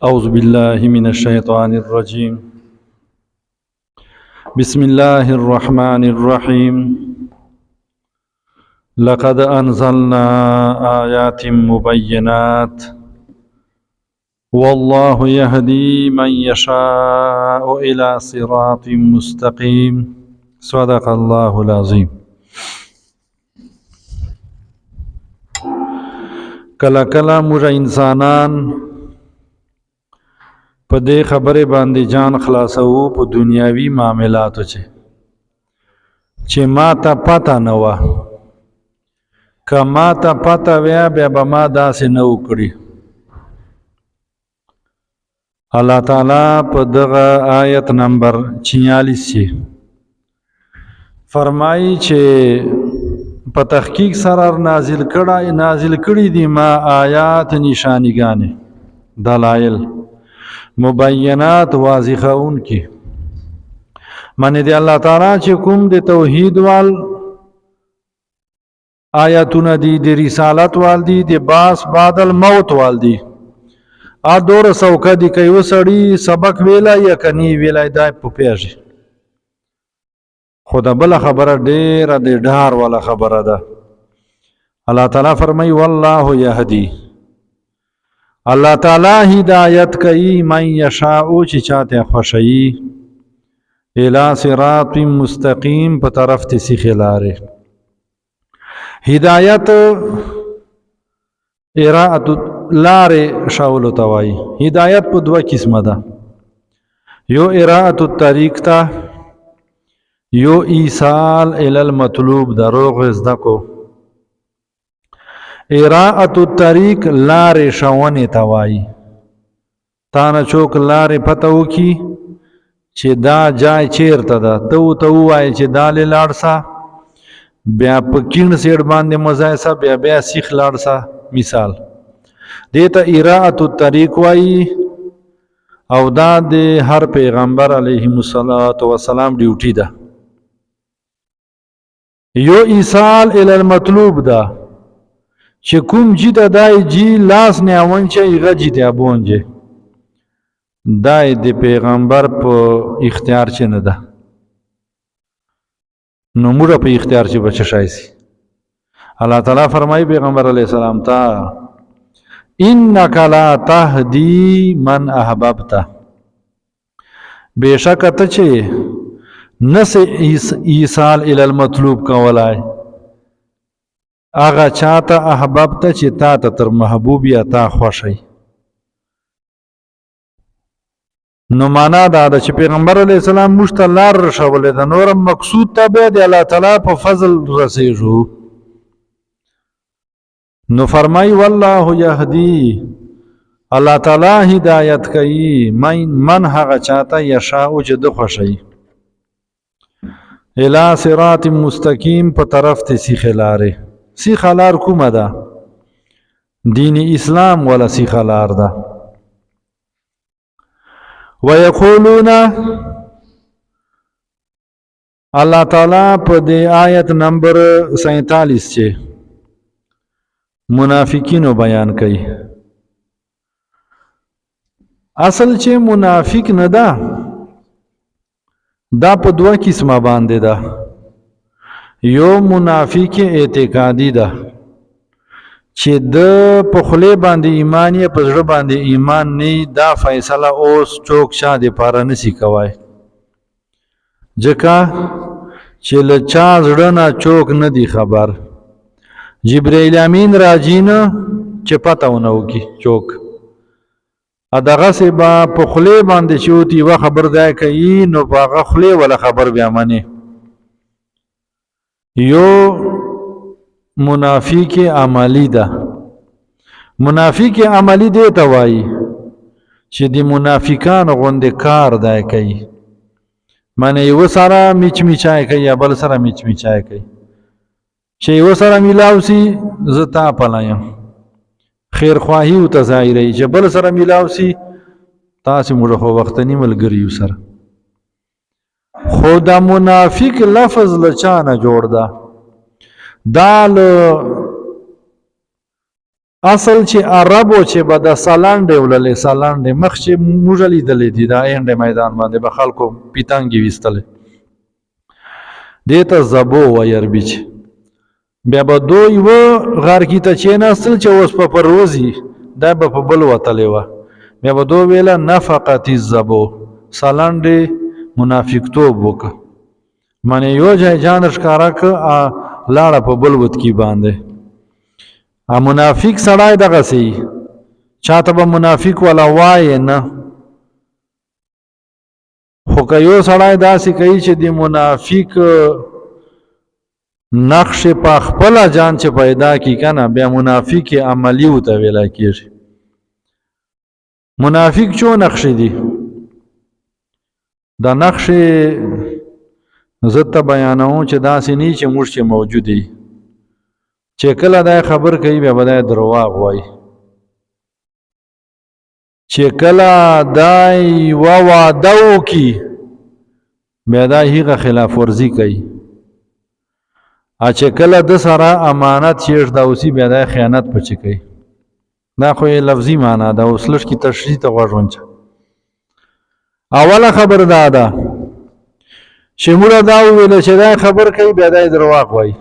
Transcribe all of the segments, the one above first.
أعوذ بالله من الشيطان الرجيم. بسم الله الرحمن الرحيم. لقد أنزلنا آيات مبينات والله يهدي من يشاء إلى صراط مستقيم. صدق الله العظيم. کلا کلا موږ انسانان په دې خبره باندې جان خلاصو په دنیاوي معاملاتو چې ما ته پته نه وه، که ما ته پته ویا بیا به ما داسې نه وکړي. الله تعالی په دغه آیت نمبر 46 فرمایي چې په تحقیق سره نازل کړي دي ما آیات نشانیګانې دلایل مبینات واضحون کی معنی دی الله تعالی چې کوم د توحید وال آیاتونه دي، د رسالت وال دي، د باس بعد الموت وال دي. ا دور سوکه دي کوي وسړي سبق ویلا یا کني ویلا دای په پیږي. خدا بل خبره ډیره د ډار والا خبره ده. الله تعالی فرمای والله یهدی، الله تعالی ہدایت کوي من یشاء چې چاته خوشي الی صراط مستقیم په طرف ته سیخه لاره. هدایت اراءت لاره شاول توای. هدایت په دوه قسمه ده، یو اراءت الطریق تا، یو ایصال الی المطلوب دروغ زدکو. اراءت الطریق لار شونه توای، تانه چوک لار پته وکي چې دا جای چیرته ده، ته وای چې دال لاړسا بیا په کین سیډ باندې مزایسا بیا سیخ لاړسا. مثال دیتا اراءت الطریق وای، او دا د هر پیغمبر علیه السلام ډیوټي ده. یو ایصال الی المطلوب ده چې کوم جی ته دای جی لاس نه اونچه ایغه جی ته بونجه دای د پیغمبر په اختیار چ نه ده، نو موږ په اختیار چ بچ شایسي. الله تعالی فرمای پیغمبر علی السلام تا انک لا تهدی من احببت، بیشک ته چې نس ایصال الی المطلوب کولای اغا چاته احباب ته چې تا ته تر محبوب یا تا خوشي. نو معنا دا ده چې پیغمبر علیه السلام موږ ته لار رښولې ده، نورم مقصود ته به د الله تعالی په فضل رسېږو. نو فرمای والله یهدی، الله تعالی هدایت کوي من هغه چاته یشاء چې د خوشي الی صراط مستقیم په طرف ته سیخه لاره. سیخه لار کومه ده؟ دین اسلام ولا سیخه لار ده. ویقولون، الله تعالی په دې آیت نمبر 47 چې منافقینو بیان کوي. اصل چې منافق نه ده، دا په دوه قسمه باندې ده. یو منافق اعتقادي ده چې د په خله باندې ایمان یې په زړه باندې ایمان نه، دا فیصله اوس چوک چا د پاره نسی کوي، ځکه چې له چا زړه نه چوک نه دی خبر. جبرائیل امین راځي نه چې پته ونه وکي چوک ادغه سه با په خله باندې چوتي و خبر ده کوي، نو باغه خله ولا خبر بیا منی. یو منافق عملی ده. منافق عملی دی ته وایي چې د منافقانو غوندې کار دی کوي، معنی یو سره میچای کوي یا بل سره میچای کوي. چې یو سره میلاوسی زتا پلایم خیر خواهی او تظاهری، چې بل سره میلاوسی تاسو موږ خو وختنی ملګری سره. خو دا منافق لفظ لچانه جوړ ده، دا اصل چې عربو چې به د سالانډې وللې سالانډې مخ چې موږ لیدلې دي دا اینډې میدان باندې به خلکو پیتانګې ویستلې دې ته زبو وایي عربي چې بیا به دوی و غار کې ته کېناستل چې اوس په پروزي دا به په بل وتلې وه بیا به دوی ویله نفقت الزبو سالانډې منافقتوب وکړه منې یو ځای جان ښکاره که لاړه په بل وتکي باندې منافق سړی دغسې چاته به منافق ولا وایې نه خو که یو سړی داسې کوي چې د منافق نقش په خپله جان چې پیدا کی کنه بیا منافق عملی ورته ویلی کېږي منافق څو نقشې دي دا نقشې زه ته بیانوم چې داسې نه چې موږ چې موجود دي چې کله دا خبر کوي بیا به دا درواغ وایي چې کله دا یوه واده وکړي بیا دا هغه خلاف ورزي کوي چې کله د سره امانت چیږده اوسي بیا دا خیانت پچې کوي دا خو یې لفظي معنا ده اوس لږ کې تشریح ته غوږ ونچه اوله خبر دا ده چې موږ دا وویله چې دا خبر کوي بیا دا درواغ وایي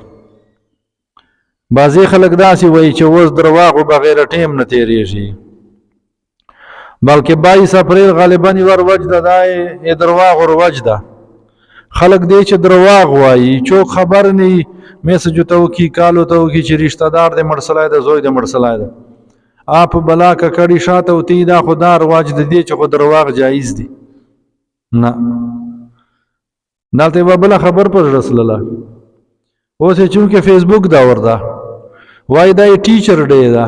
بعضې خلک داسې وایي چې اوس درواغ بغیر ټیم نه تېرېږي بلکې 22 اپریل غالبا ور وجده دا یې درواغ ور وجده خلک دی چې درواغ وایي چوک خبر نه میسج ته وکړي کال ورته وکړي چې رشته دار دی مړ سلی ده زوی دی مړ سلی ده آپ بلا ککړې شاته وتهیي دا خو دا رواج د دې چې خو درواغ جایز دي نه دلته یوه بله خبر پر رسلله اوس یې چونکې فیسبوک دور ده وایي دا یې ټیچر ډی ده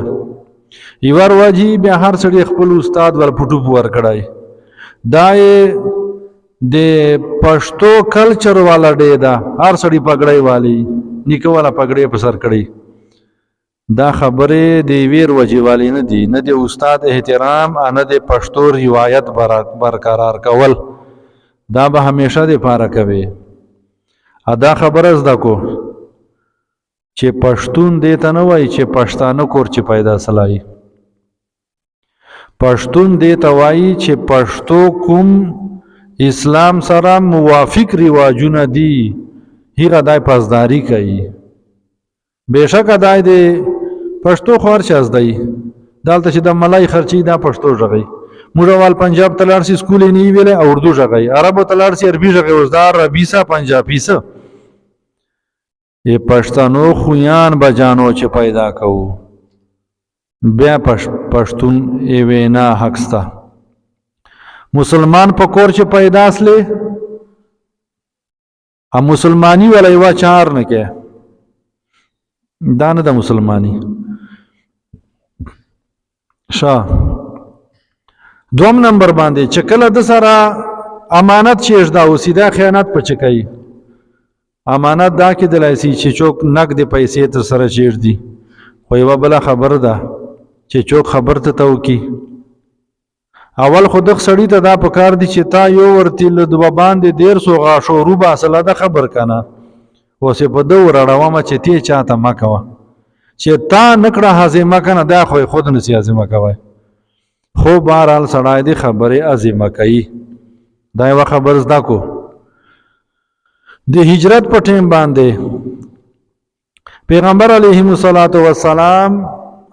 یوه رواجي بیا هر سړي خپل استاد ور پټوپ ورکړی دا یې د پښتو کلچر والا ډی ده هر سړي پګړی والی نیکه والا پګړی په سر کړی دا خبرې د یوې روجې والی نه دي نه د استاد احترام نه د پښتو روایت برقرار کول دا به همیشه د پاره کوي دا خبره زده کو چې پښتون دې ته نه وایي چې پښتانه کور چې پیدا سلایي پښتون دې ته وایي چې پښتو کوم اسلام سره موافق رواجونه دي هغه دای پاسداری کوي بېشکه دای د پښتو خو هر چا زده دلته چې د ملای خرچي دا پښتو غږی موږ اول پنجاب ته لاړ شي سکول یې نه ویلی او اردو غږی عربو ته لاړ شي عربي غږی اوس دا عربي څه پنجابي څه ای پښتنو خویان بجانو چې پیدا کوو بیا پښتون ای وینا حق سته مسلمان په کور چې پیدا سلی مسلمانی ولا یوه چار نه کې دا نه ده مسلمانی دوم نمبر باندې چې کله د سره امانت چیږده اوسي دا خیانت پچې کوي امانت دا کېدلی سي چې څوک نقد پیسې تر سره چیږدي خو یوه بله خبره ده چې څوک خبر ته وکړي اول خو دغه سړي ته دا پکار دي چې تا یو ورتې له دوه باندې 150 غاښو روباسله ده خبر کنه اوس یې په ده ورړومه چې تی چاته مه کوه چې تا نه کړه هضمه کنه دا خو یې خود نسي هضمه کوی خو بهرحال سړی د خبرې هضمه کوي دا یوه خبر زده کو د هجرت په ټیم باندې پیغمبر علیه الصلاة والسلام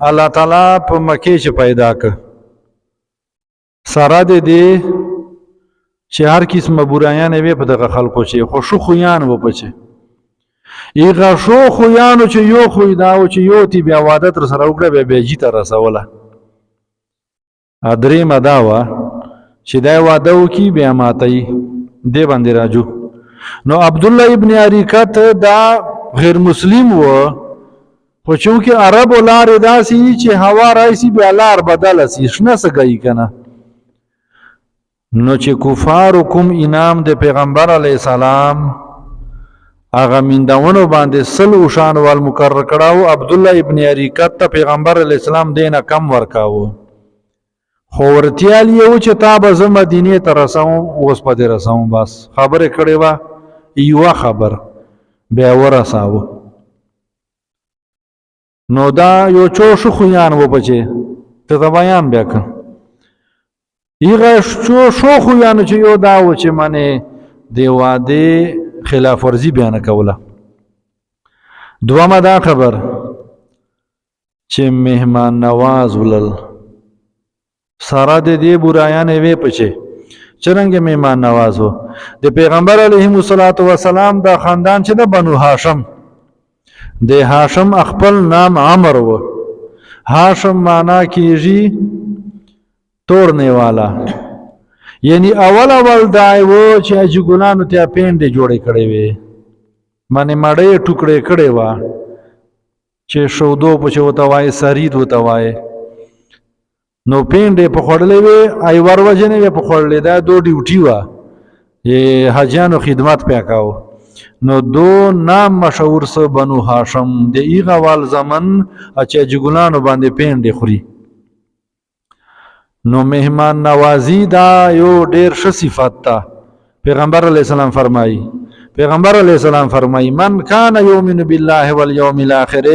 الله تعالی په مکې چې پیدا که سره د دې چې هر قسمه برایانې وې په دغه خلکو چې خو ښه خویان وپچې هغه ښو خویانو چې یو خوی دا و چې یو تی بیا واده تر سره وکړه بیا بیجي ته رسوله درېیمه دا وه چې دا واده وکړي بیا ماتوي دې باندې راجو نو عبدالله ابن عریکت دا غیر مسلم و خو چونکې عربو لارې داسې چې هوا راشي بیا لار بدله سي شنه څه کوي که نه نو چې کفارو کوم انعام د پیغمبر علیه السلام هغه مینداونو باندې 100 اوښان وال مقرر کړه عبدالله ابن عریکت ته پیغمبر علیه السلام دینه کم ورکاوه خو ورتیال یې و چې تا به زه مدینې ته رسوم اوس به دې رسوم بس خبرې کړې وه یوه خبر بیا ورساوه نو دا یو چو شو خویان و بچه ته دا بیان بیا که ایغا شو خویانو چې یو دا و چې منه دی واده خلاف ورزی بیان کوله. دوامه دا خبر چې مهمان نواز ولل سارا د دې برایان وی پچه چرنګ مهمان نواز وو. د پیغمبر علیه الصلاۃ والسلام دا خاندان چې د بنو هاشم د هاشم خپل نام عمرو وو. هاشم معنا کیږي توڑنے والا، یعنی اول دای وو چې اجګلانو ته پینډې جوړې کړې وي معنی مړې ټوکړې کړې وا چې شودو په چوتا وای سرید وتا وای نو پینډې په خړلې وي ای ور وجنې په خړلې دا دو ډیوټي وا ی حاجانو خدمت پیا کاو نو دو نام مشهور س بنو هاشم د ایغه وال زمن چې اجګلانو باندې پینډې خوري. نو مهمان نوازی دا یو ډیر ښه صفت ده. پیغمبر علیہ السلام فرمایي من کان یؤمن بالله والیوم الاخر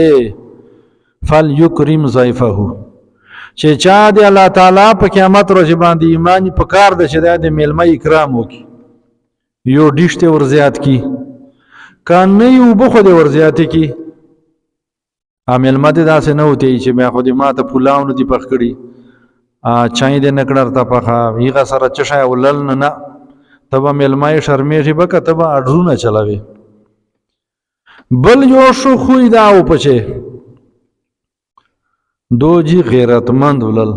فلیکرم ضیفه. چې چا د الله تعالی په قیامت ورځ باندې ایمان په کار د شریعت د میلمه اکرام وکي یو ډیشته ور زیات کی کان نه یو بخو د ور زیات کی عامل ماده داسې نه وتی چې بیا خو دې ماته پولاونو دی پخ کړي چای دې نکړر تا پخا هیغه سره چشای ولل نه تبا ملمای شرمیږي بک تبا اډرونه چلاوي. بل یو شو خوې دا او پچه دو جی غیرتمند ولل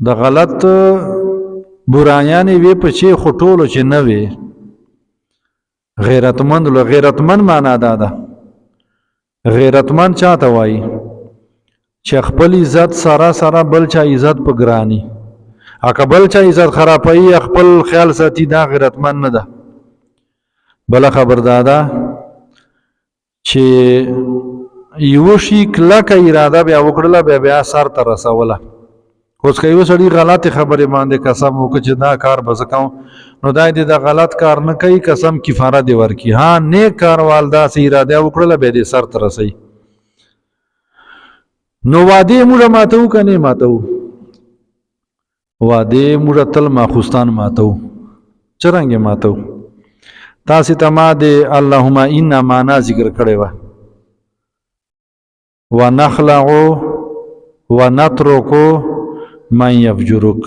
د غلط برایان وی پچه خټولو چې نه وي غیرتمند ول. غیرتمند معنا دا ده غیرتمند چاته وایي چې خپل عزت سره بل چا عزت په ګرانی اکه بل چا عزت خرابوي خپل خیال ساتي دا غیرتمند نه ده. بل خبر دادا چې یو شي کلک اراده بیا وکړله بیا سر ته رسوله. اوس که یو سړي غلط خبرې باندې قسم وکړي چې دا کار به زه کوم نو دا دې د غلط کار نه کوي قسم کفاره دې ورکړي. ها نیک کاروال داسې اراده وکړله بیا دې سر ته رسوي. نو واده موږ ماتو کنه ماتو واده موږ تل ماخوستان ماتو چرنګ ماتو. تاسو ته ما د اللهم انا معنا ذکر کړی و ونخلع ونترك من يفجرك.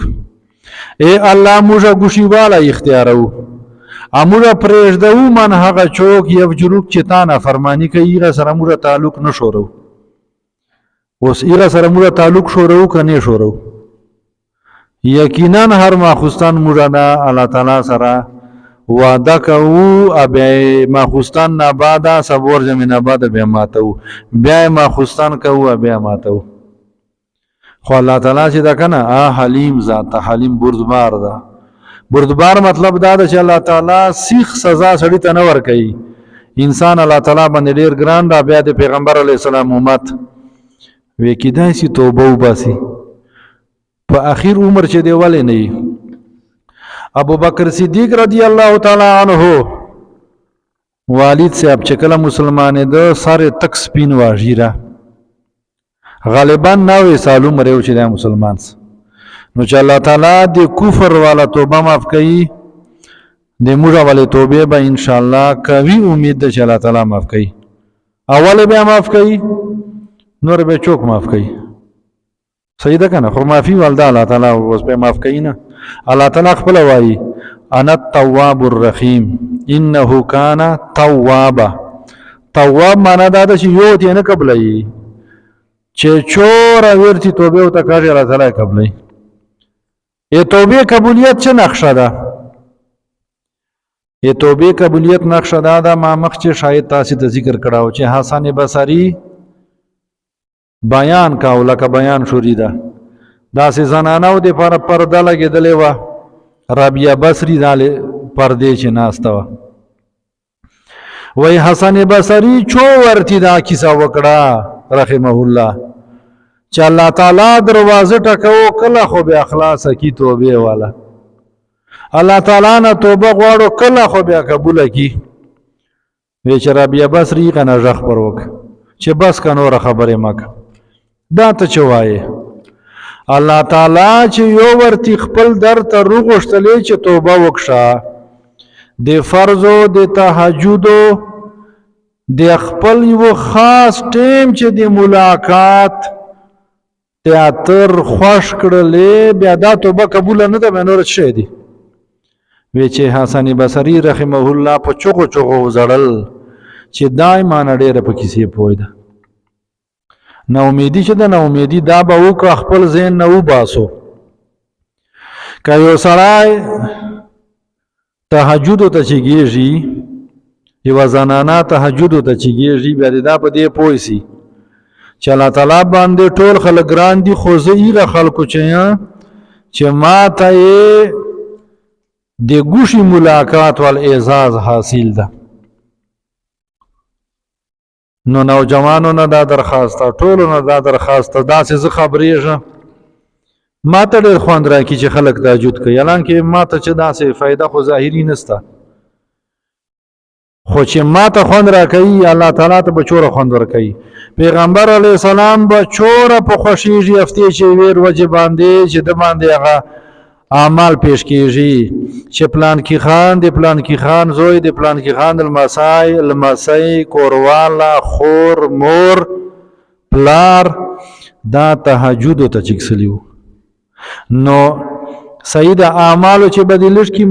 اے الله موږ ګوشیواله اختیارو اموږ پرېږدو من هغه چوک یفجرک چې تا نه فرمانی کوي هغه سره موږ تعلق نشورو. اوس ایغه سره موږ تعلق شورو کنه شورو یقینا هر ماخوستان موږ نه الله تعالی سره وعده کوو ابي ماخوستان نه بعد صبر زمينه بعد بیا ماتو بیا ماخوستان کوو بیا ماتو. خو الله تعالی چې دا کنه حلیم ذات حلیم بردبار ده. بردبار مطلب دا ده چې الله تعالی سیخ سزا سړی ته نه ور کوي. انسان الله تعالی باندې ډیر ګران دا بیا د پیغمبر علی السلام امت وی کیدای سی توبه وباسي په اخیر عمر چې دی ولې نه. ابو بکر صدیق رضی الله تعالی عنہ والد صاحب چې کله مسلمان ده سره تک سپین واژیرا غالبا 9 سال عمر یو چې د مسلمان نو چې الله تعالی د کفر والا توبه معاف کوي د موږ والے توبه به ان شاء الله کوي امید ده چې الله تعالی معاف کوي. اول به معاف کوي نور به چوک معاف کوي. صحیح ده کنه خو معافي والده الله تعالی اوس به معاف کوي نه. الله تعالی خپل وایي انا التواب الرحیم انه کان توابا. تواب معنا دا ده چې یو دې نه قبلای چې چور ورته توبه او تکړه الله تعالی قبلای. ای توبه قبولیت څه نقشه ده؟ ای توبه قبولیت نقشه ده ما مخ چې شاید تاسو ته ذکر کړهو چې حسن بصری بیان کاو لکه بیان شوری ده داسې زنانو د پر پرده لګېدلې وه رابعه بصری داله پردې چې ناسته وه. وی حسن بصری چو ورتی دا کیسه وکړه رحمه الله چې الله تعالی دروازه ټکو کله خو به اخلاص کی توبه والا الله تعالی نه توبه غواړو کله خو به قبول کی. وی چې رابعه بصری کنه ژغ پر وک چې بس که نوره خبرې مه کوه. دا ته چې وایې الله تعالی چې یو ورتی خپل در ته روغوښتلی چې توبه وکړه د فرضو د تهجدو د خپل یو خاص ټیم چې د ملاقات تیاتر خوښ کړلې بیا دا توبه قبوله نه ده بیا نور څه شی دی. وی چې حسن بصري رحمه الله په چغو چغو وزړل چې دا ایمان ډېره په کیسې پوه ده. ناامیدي چې ده ناامیدي دا به وکړه خپل ذهن نه وباسو. که یو سړی تهجدو ته چې کېږي یوه زنانه تهجدو ته چې کېږي بیا د دا په دې پوه سي چې الله تعالی باندې ټول خلک ګران دي خو زه ایره خلکو چې ما ته یې د ګوشي ملاقات والاعزاز حاصل ده. نو نوجوانو نه دا درخواست ده ټولو نه دا درخواست ده داسې زه خبرېږم ما ته ډېر خوند راکړي چې خلک تهجد کوي حالانکې ما ته چې داسې فایده خو ظاهري نسته خو چې ما ته خوند راکوي الله تعالی ته به چوره خوند ورکوي. پیغمبر علیه السلام به چوره په خوښېږي هفتې چې یوې ورځې باندې چې د باندې هغه اعمال پیش کېږي چې پلانکي خان د پلانکي خان زوی د پلانکي خان لمسی کورواله خور مور پلار دا تهجدو ته چکسلی وو. نو صحیح د اعمالو چې به د لږ کې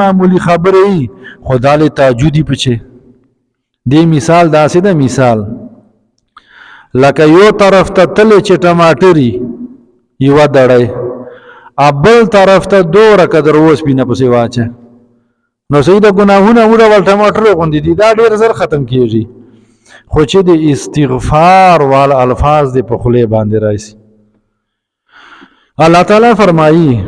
معمولی خبرې وي خو دا له تهجدي پچې دې مثال داسې ده مثال لکه یو طرف ته تلې چې ټماټري یوه دړی بل طرف ته دوره قدر اوسپینه پسې واچه نو صحیح د ګناهونه وړه ول ټماټر غوندې دي دا ډېر زر ختم کېږي خو چې د استغفار وال الفاظ دې په خولې باندې راشي. الله تعالی فرمایي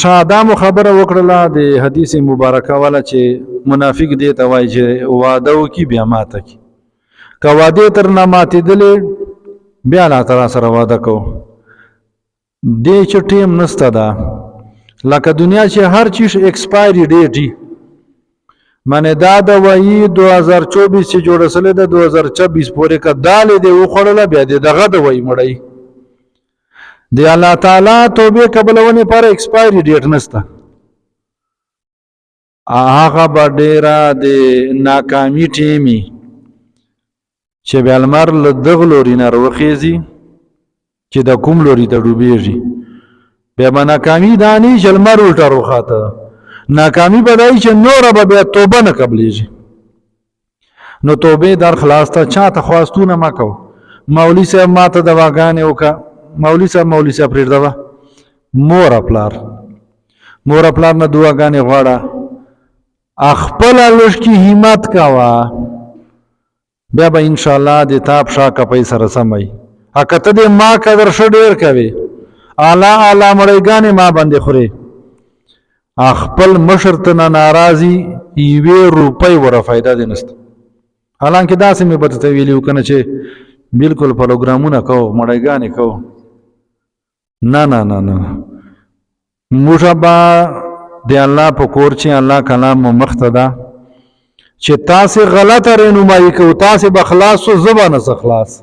شادامو خبره وکړله د حدیث مبارکه والا چې منافق دې ته وایي چې واده وکړي بیا ماته کړي که وعدې تر نه ماتېدلې بیا الله تعالی سره واده کوو دې چې ټیم نسته ده لکه دنیا چې هر چیز ایکسپایري ډیټ وي معنی دا دوايي 2024 چې جوړه سوې ده 2026 پورې که دالې دې وخوړله بیا دې دغه دوايي مړی د الله تعالی توبې قبلونې لپاره ایکسپایري ډیټ نسته هغه به ډېره د ناکامي ټیمي چې بیا لمر له دغه لوري نه راوخېځي چې د کوم لوري ته ډوبېږي بیا به ناکامي دا نه چې لمر الټه روخاته ناکامي به دا چې نوره به بیا توبه نه قبلېږي. نو توبې در خلاص ته چا ته خواستونه مه کوه مولوي صاحب ما ته دواګانې وکړه مولوي صاحب پرېږدوه مور پلار نه دعاګانې غواړه خپله لږ کې همت کوه بیا به انشاءالله د تا پښه کپۍ سره سموي. که ته دې ما قدر ښه ډېر کوې اعلی مړیګانې ما باندې خورې خپل مشر ته نه ناراضي یوې روپۍ وره فایده دې نسته حالانکې داسې مې به درته ویلي وو که نه چې بلکل پروګرامونه کوو مړیګانې کوو نه موږ به د الله په کور چې الله کلام مو مخ ته ده چې تاسې غلطه رهنمایي کوو تاسې به خلاص شو زه به نه خلاص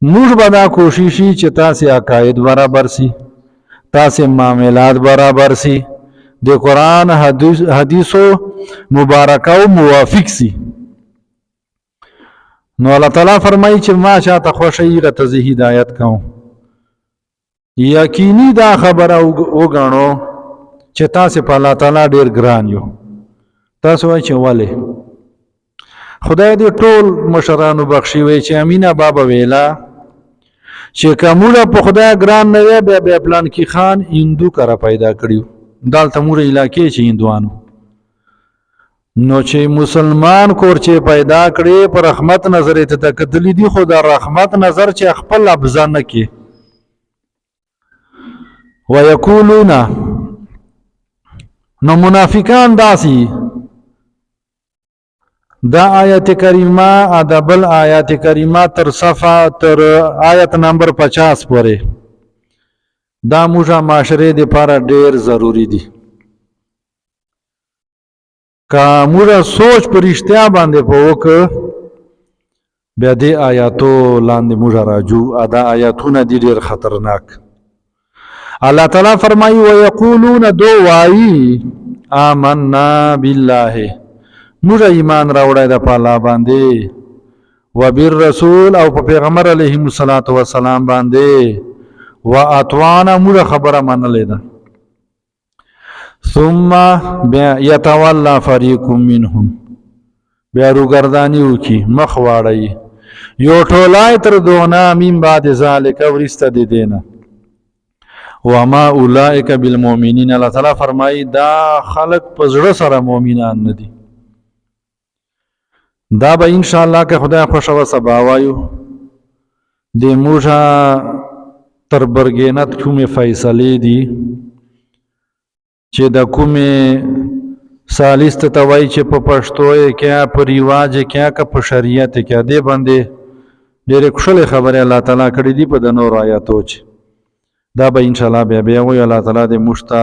موږ به دا کوششي چې تاسې عقاید برابر سي تاسې معاملات برابر سي د قرآن حدیثو مبارکو موافق سي. نو الله تعالی فرمایي چې ما چاته خوښوي راته زه هدایت کوم یقیني دا خبره وګڼو چې تاسې په الله تعالی ډېر ګران یو. تاسو وایئ چې ولې خدای دې ټول مشرانو بخښي وایي چې امینه بابا ویله چې که موږ په خدای ګران نه وی بیا پلانکي خان هندو کره پیدا کړیو دلته موږ علاقې چې هندوانو نو چې مسلمان کور چې پیدا کړي پر رحمت نظر ته تکدلی دي خو د رحمت نظر چې خپل ابزا نه کې ويقولون نو منافقان داسي دا آیت کریمه ادبل آیت کریمه تر صفحه تر آیت نمبر 50 پورې دا موږ معاشره د لپاره ډیر ضروری دي که موږ سوچ پر اشتیا باندې په وکړو بیا دې آیاتو لاندې موږ راجو. دا آیاتونه دي ډېر خطرناک. الله تعالی فرمایي ویقولون دو وایي آمنا بالله موږ ایمان راوړی د په الله باندې وبالرسول او په پیغمبر علیه الصلاة والسلام باندې واطعنا موږ خبره منلې ده. ثم بیا یتولى فریق منهم بیا روګردانی وکي مخ واړی یو ټولای تر دونه من بعد ذلک ورسته دي دینه وما اولئک بالمؤمنین. الله تعالی فرمایي دا خلق په زړه سره مؤمنان نه دي. دا به ان شاء الله که خدای خوښه سبا وایو د موږ تر برګینت کومې فیصلې دي چې د کومې سالیس ته وایي چې په پښتو یې کیا په رواج یې کیا که په شریعت یې کیا دې باندې ډېرې کوښلې خبرې الله تعالی کړې دي په د نورو آیاتو چې دا به ان شاء الله بیا وایو. الله تعالی دې موږ ته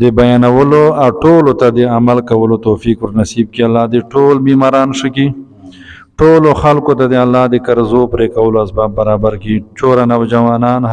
د بیانولو او ټولو ته د عمل کولو توفیق ور نصیب کړي. الله دې ټول بیماران ښه کړي، ټولو خلکو ته د الله د قرضو پرې کولو اسباب برابر کړي. چوره نوجوانان